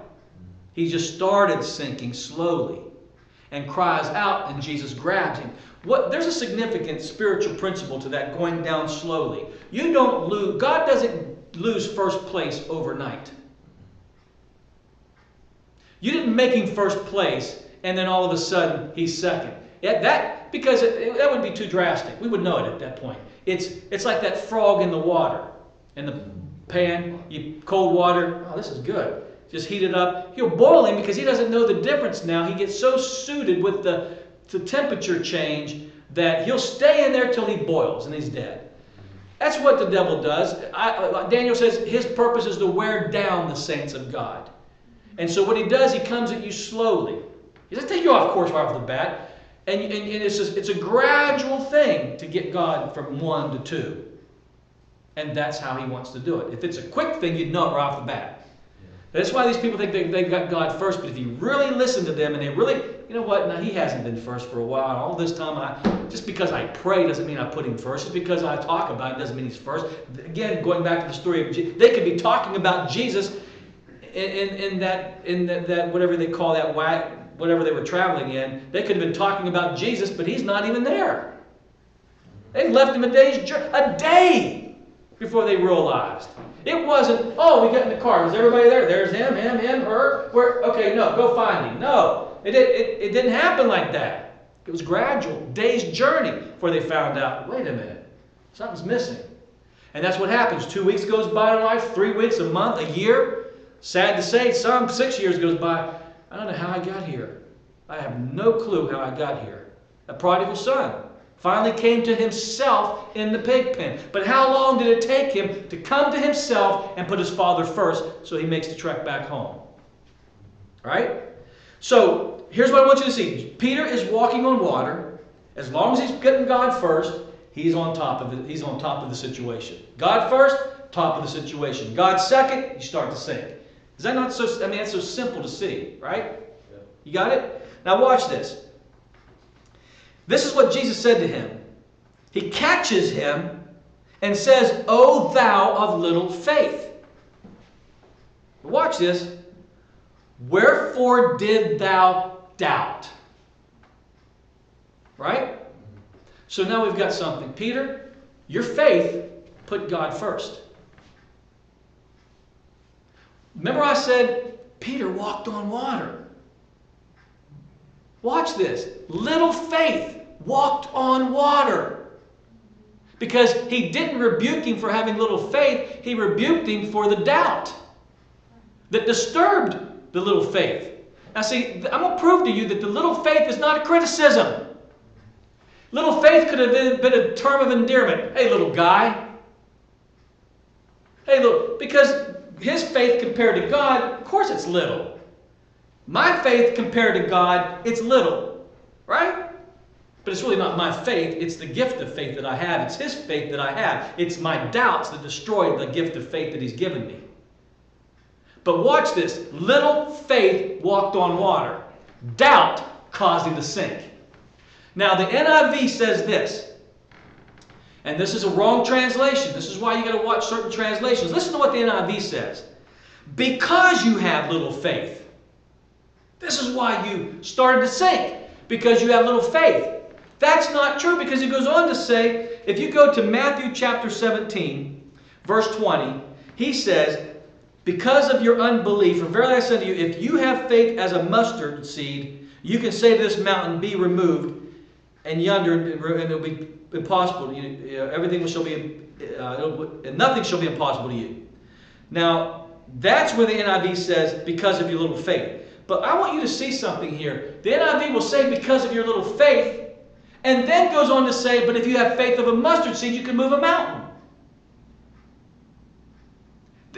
He just started sinking slowly and cries out, and Jesus grabs him. There's a significant spiritual principle to that, going down slowly. You don't lose, God doesn't lose first place overnight. You didn't make him first place and then all of a sudden he's second. Because that would be too drastic. We would know it at that point. It's like that frog in the water. In the pan, cold water. Oh, this is good. Just heat it up. He'll boil him because he doesn't know the difference now. He gets so suited with the temperature change that he'll stay in there till he boils and he's dead. That's what the devil does. Daniel says his purpose is to wear down the saints of God. And so what he does, he comes at you slowly. He doesn't take you off course right off the bat. And it's a gradual thing to get God from 1 to 2. And that's how he wants to do it. If it's a quick thing, you'd know it right off the bat. Yeah. That's why these people think they've got God first. But if you really listen to them and they really, you know what, now he hasn't been first for a while. All this time, just because I pray doesn't mean I put him first. Just because I talk about it doesn't mean he's first. Again, going back to the story of Jesus, they could be talking about Jesus in that whatever they call that, whatever they were traveling in. They could have been talking about Jesus, but he's not even there. They left him a day before they realized. It wasn't, oh, we got in the car. Was everybody there? There's him, her. Where? Okay, no, go find him. No, it didn't happen like that. It was gradual, day's journey before they found out, wait a minute, something's missing. And that's what happens. 2 weeks goes by in life, 3 weeks, a month, a year. Sad to say, 6 years goes by. I don't know how I got here. I have no clue how I got here. A prodigal son finally came to himself in the pig pen. But how long did it take him to come to himself and put his father first so he makes the trek back home? All right? So here's what I want you to see. Peter is walking on water. As long as he's getting God first, he's on top of it. He's on top of the situation. God first, top of the situation. God second, you start to sink. Is that not so? I mean, that's so simple to see, right? Yeah. You got it? Now watch this. This is what Jesus said to him. He catches him and says, "O thou of little faith." Watch this. Wherefore did thou doubt? Right? So now we've got something. Peter, your faith put God first. Remember I said Peter walked on water. Watch this. Little faith walked on water. Because he didn't rebuke him for having little faith. He rebuked him for the doubt that disturbed the little faith. Now see, I'm going to prove to you that the little faith is not a criticism. Little faith could have been a term of endearment. Hey, little guy. Hey, little, because his faith compared to God, of course it's little. My faith compared to God, it's little. Right? But it's really not my faith. It's the gift of faith that I have. It's his faith that I have. It's my doubts that destroy the gift of faith that he's given me. But watch this. Little faith walked on water. Doubt caused him to sink. Now the NIV says this. And this is a wrong translation. This is why you got to watch certain translations. Listen to what the NIV says. Because you have little faith. This is why you started to sink. Because you have little faith. That's not true, because he goes on to say, if you go to Matthew chapter 17, verse 20, he says, because of your unbelief, for verily I say to you, if you have faith as a mustard seed, you can say to this mountain, be removed, and yonder, and it will be impossible. Everything shall be, nothing shall be impossible to you. Now, that's where the NIV says, because of your little faith. But I want you to see something here. The NIV will say, because of your little faith, and then goes on to say, but if you have faith of a mustard seed, you can move a mountain.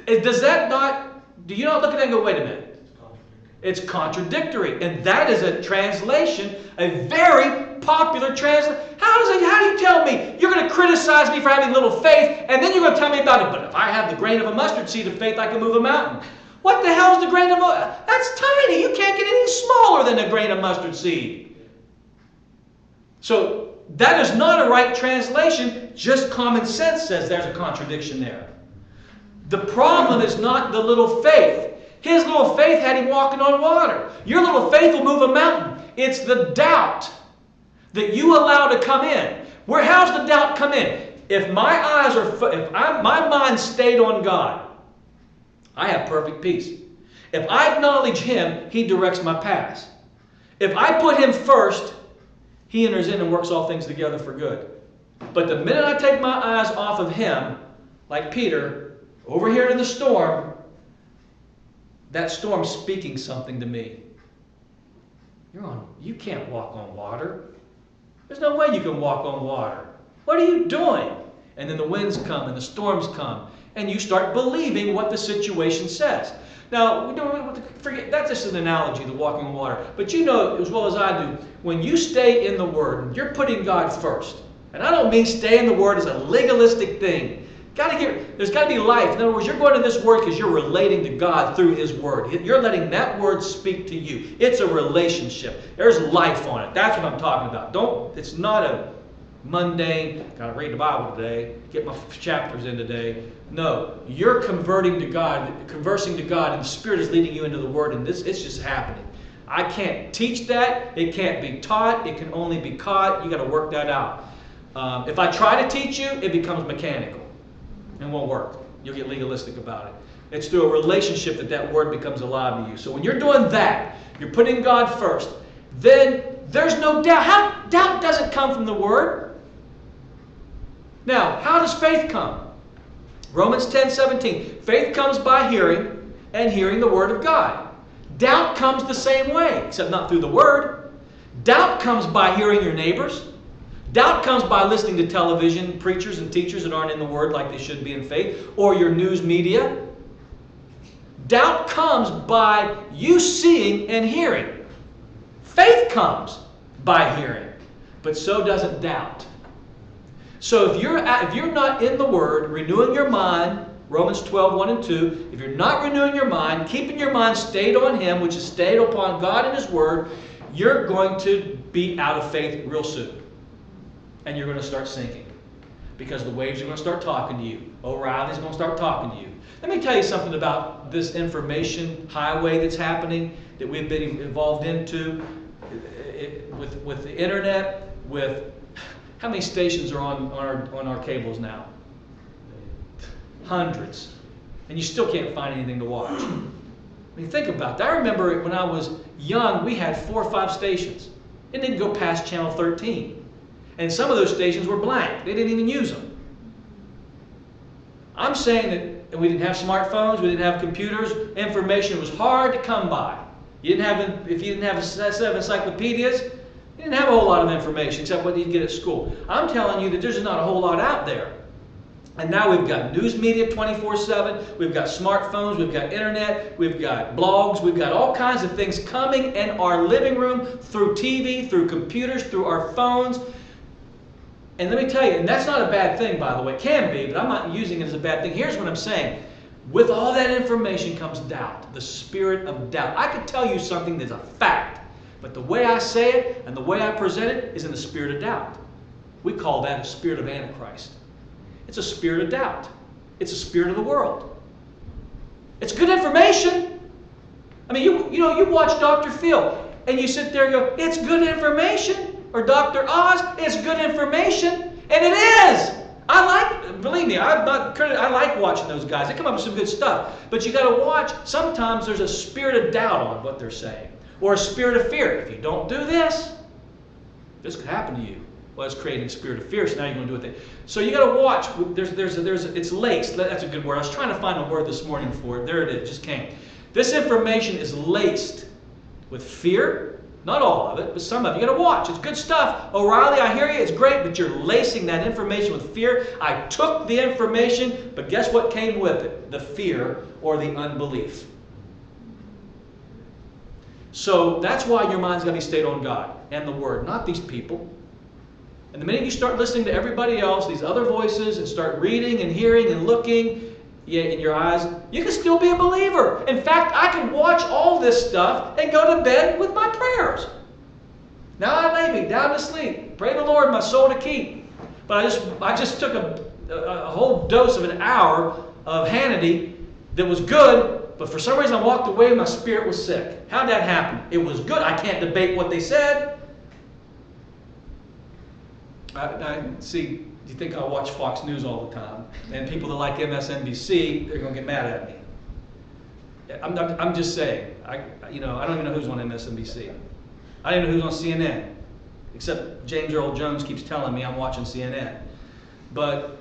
Does that not, do you not look at that and go, wait a minute? It's contradictory. And that is a translation, a very popular translation. How do you tell me you're going to criticize me for having little faith, and then you're going to tell me about it? But if I have the grain of a mustard seed of faith, I can move a mountain. What the hell is the grain of a... That's tiny. You can't get any smaller than a grain of mustard seed. So that is not a right translation. Just common sense says there's a contradiction there. The problem is not the little faith. His little faith had him walking on water. Your little faith will move a mountain. It's the doubt that you allow to come in. How's the doubt come in? If my eyes are, my mind stayed on God, I have perfect peace. If I acknowledge Him, He directs my paths. If I put Him first, He enters in and works all things together for good. But the minute I take my eyes off of Him, like Peter, over here in the storm, that storm's speaking something to me. You can't walk on water. There's no way you can walk on water. What are you doing? And then the winds come and the storms come, and you start believing what the situation says. Now, we don't forget, that's just an analogy, the walking on water. But you know as well as I do, when you stay in the Word, you're putting God first. And I don't mean stay in the Word as a legalistic thing. There's got to be life. In other words, you're going to this Word because you're relating to God through His Word. You're letting that Word speak to you. It's a relationship. There's life on it. That's what I'm talking about. It's not a mundane, got to read the Bible today, get my chapters in today. No, you're converting to God, conversing to God, and the Spirit is leading you into the Word, and it's just happening. I can't teach that. It can't be taught. It can only be caught. You got to work that out. If I try to teach you, it becomes mechanical. It won't work. You'll get legalistic about it. It's through a relationship that Word becomes alive to you. So when you're doing that, you're putting God first, then there's no doubt. Doubt doesn't come from the Word. Now, how does faith come? Romans 10:17. Faith comes by hearing, and hearing the Word of God. Doubt comes the same way, except not through the Word. Doubt comes by hearing your neighbors. Doubt comes by listening to television, preachers and teachers that aren't in the Word like they should be in faith, or your news media. Doubt comes by you seeing and hearing. Faith comes by hearing, but so doesn't doubt. So if you're not in the Word, renewing your mind, Romans 12:1 and 2, if you're not renewing your mind, keeping your mind stayed on Him, which is stayed upon God and His Word, you're going to be out of faith real soon. And you're going to start sinking. Because the waves are going to start talking to you. O'Reilly's going to start talking to you. Let me tell you something about this information highway that's happening, that we've been involved into, with the internet, with how many stations are on our cables now? Hundreds. And you still can't find anything to watch. I mean, think about that. I remember when I was young, we had 4 or 5 stations. It didn't go past channel 13. And some of those stations were blank. They didn't even use them. I'm saying that we didn't have smartphones, we didn't have computers, information was hard to come by. If you didn't have a set of encyclopedias, you didn't have a whole lot of information except what you'd get at school. I'm telling you that there's not a whole lot out there. And now we've got news media 24/7, we've got smartphones, we've got internet, we've got blogs, we've got all kinds of things coming in our living room through TV, through computers, through our phones. And let me tell you, and that's not a bad thing, by the way. It can be, but I'm not using it as a bad thing. Here's what I'm saying. With all that information comes doubt, the spirit of doubt. I could tell you something that's a fact, but the way I say it and the way I present it is in the spirit of doubt. We call that a spirit of Antichrist. It's a spirit of doubt. It's a spirit of the world. It's good information. I mean, you watch Dr. Phil, and you sit there and go, it's good information. Or Dr. Oz, it's good information. And it is. Believe me, I like watching those guys. They come up with some good stuff. But you got to watch. Sometimes there's a spirit of doubt on what they're saying. Or a spirit of fear. If you don't do this, this could happen to you. Well, it's creating a spirit of fear, so now you're going to do it. So you got to watch. It's laced. That's a good word. I was trying to find a word this morning for it. There it is. It just came. This information is laced with fear, Not all of it, but some of it. You got to watch. It's good stuff. O'Reilly, I hear you. It's great, but you're lacing that information with fear. I took the information, but guess what came with it? The fear or the unbelief. So that's why your mind's got to be stayed on God and the Word, not these people. And the minute you start listening to everybody else, these other voices, and start reading and hearing and looking in your eyes, you can still be a believer. In fact, I can watch all this stuff and go to bed with my prayers. Now I lay me down to sleep. Pray the Lord my soul to keep. But I just took a whole dose of an hour of Hannity that was good, but for some reason I walked away and my spirit was sick. How'd that happen? It was good. I can't debate what they said. See, you think I watch Fox News all the time, and people that like MSNBC, they're going to get mad at me. I'm just saying. I don't even know who's on MSNBC. I don't even know who's on CNN, except James Earl Jones keeps telling me I'm watching CNN. But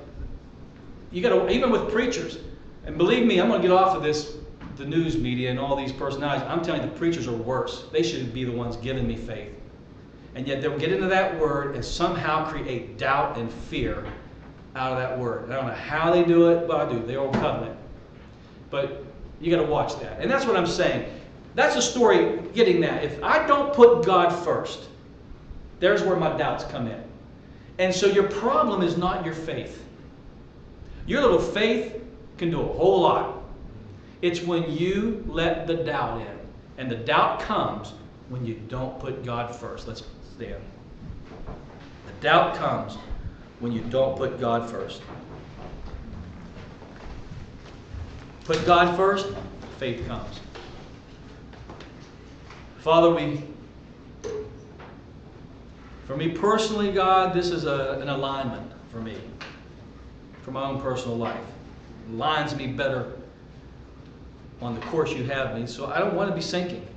you got to, even with preachers, and believe me, I'm going to get off of this, the news media and all these personalities. I'm telling you, the preachers are worse. They should be the ones giving me faith. And yet they'll get into that word and somehow create doubt and fear out of that word. I don't know how they do it, but I do. The old covenant. But you got to watch that. And that's what I'm saying. That's a story getting that. If I don't put God first, there's where my doubts come in. And so your problem is not your faith. Your little faith can do a whole lot. It's when you let the doubt in. And the doubt comes when you don't put God first. Let's stand. The doubt comes when you don't put God first. Put God first, faith comes. Father, for me personally, God, this is an alignment for me, for my own personal life. It aligns me better on the course you have me, so I don't want to be sinking.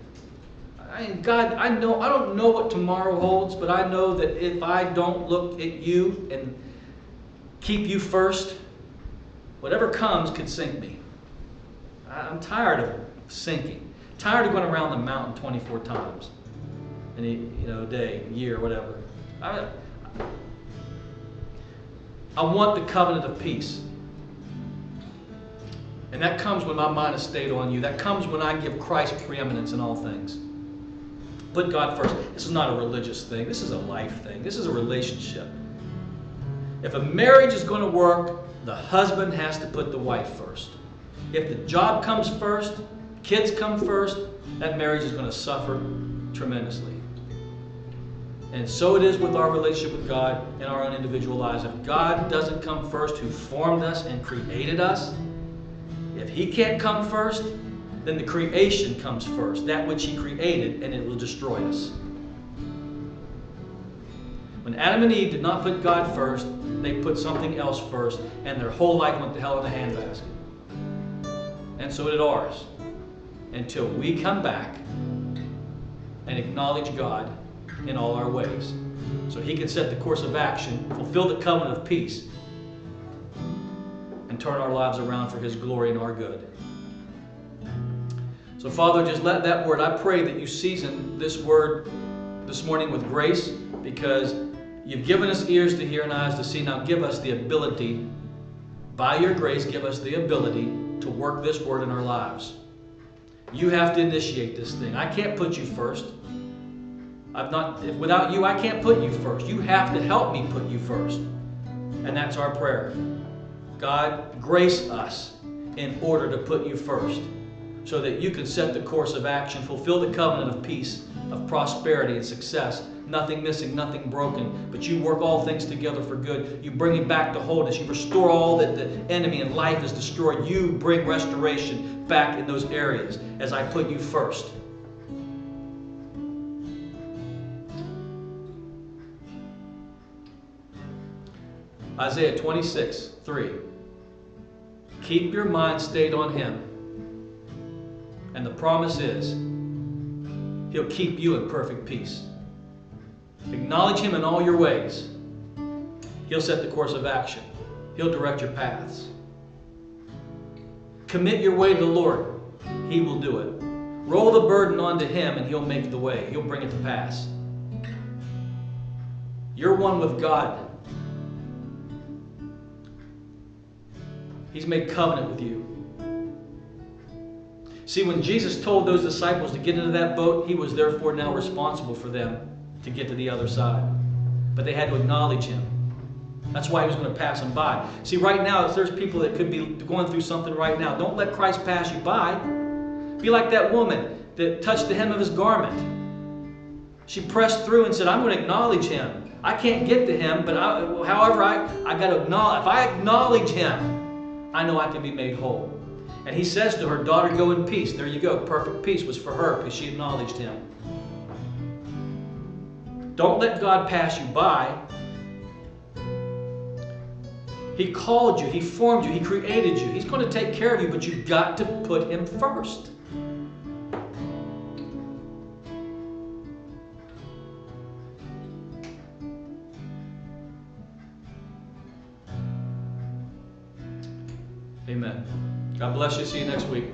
God, I don't know what tomorrow holds, but I know that if I don't look at you and keep you first, whatever comes could sink me. I'm tired of sinking. Tired of going around the mountain 24 times in a day, year, whatever. I want the covenant of peace. And that comes when my mind is stayed on you. That comes when I give Christ preeminence in all things. Put God first. This is not a religious thing. This is a life thing. This is a relationship. If a marriage is going to work, the husband has to put the wife first. If the job comes first, kids come first, that marriage is going to suffer tremendously. And so it is with our relationship with God in our own individual lives. If God doesn't come first, who formed us and created us, if He can't come first, then the creation comes first, that which He created, and it will destroy us. When Adam and Eve did not put God first, they put something else first, and their whole life went to hell in a handbasket. And so did ours, until we come back and acknowledge God in all our ways, so He can set the course of action, fulfill the covenant of peace, and turn our lives around for His glory and our good. So Father, just let that word, I pray that you season this word this morning with grace, because you've given us ears to hear and eyes to see. Now give us the ability, by your grace, give us the ability to work this word in our lives. You have to initiate this thing. I can't put you first. Without you, I can't put you first. You have to help me put you first. And that's our prayer. God, grace us in order to put you first, so that you can set the course of action, fulfill the covenant of peace, of prosperity and success. Nothing missing, nothing broken, but you work all things together for good. You bring it back to wholeness. You restore all that the enemy and life has destroyed. You bring restoration back in those areas as I put you first. Isaiah 26:3. Keep your mind stayed on Him. And the promise is, He'll keep you in perfect peace. Acknowledge Him in all your ways. He'll set the course of action. He'll direct your paths. Commit your way to the Lord. He will do it. Roll the burden onto Him and He'll make the way. He'll bring it to pass. You're one with God. He's made covenant with you. See, when Jesus told those disciples to get into that boat, He was therefore now responsible for them to get to the other side. But they had to acknowledge Him. That's why He was going to pass them by. See, right now, there's people that could be going through something right now. Don't let Christ pass you by. Be like that woman that touched the hem of His garment. She pressed through and said, I'm going to acknowledge Him. I can't get to Him, but however, I got to acknowledge. If I acknowledge Him, I know I can be made whole. And He says to her, daughter, go in peace. There you go. Perfect peace was for her because she acknowledged Him. Don't let God pass you by. He called you. He formed you. He created you. He's going to take care of you, but you've got to put Him first. Amen. God bless you. See you next week.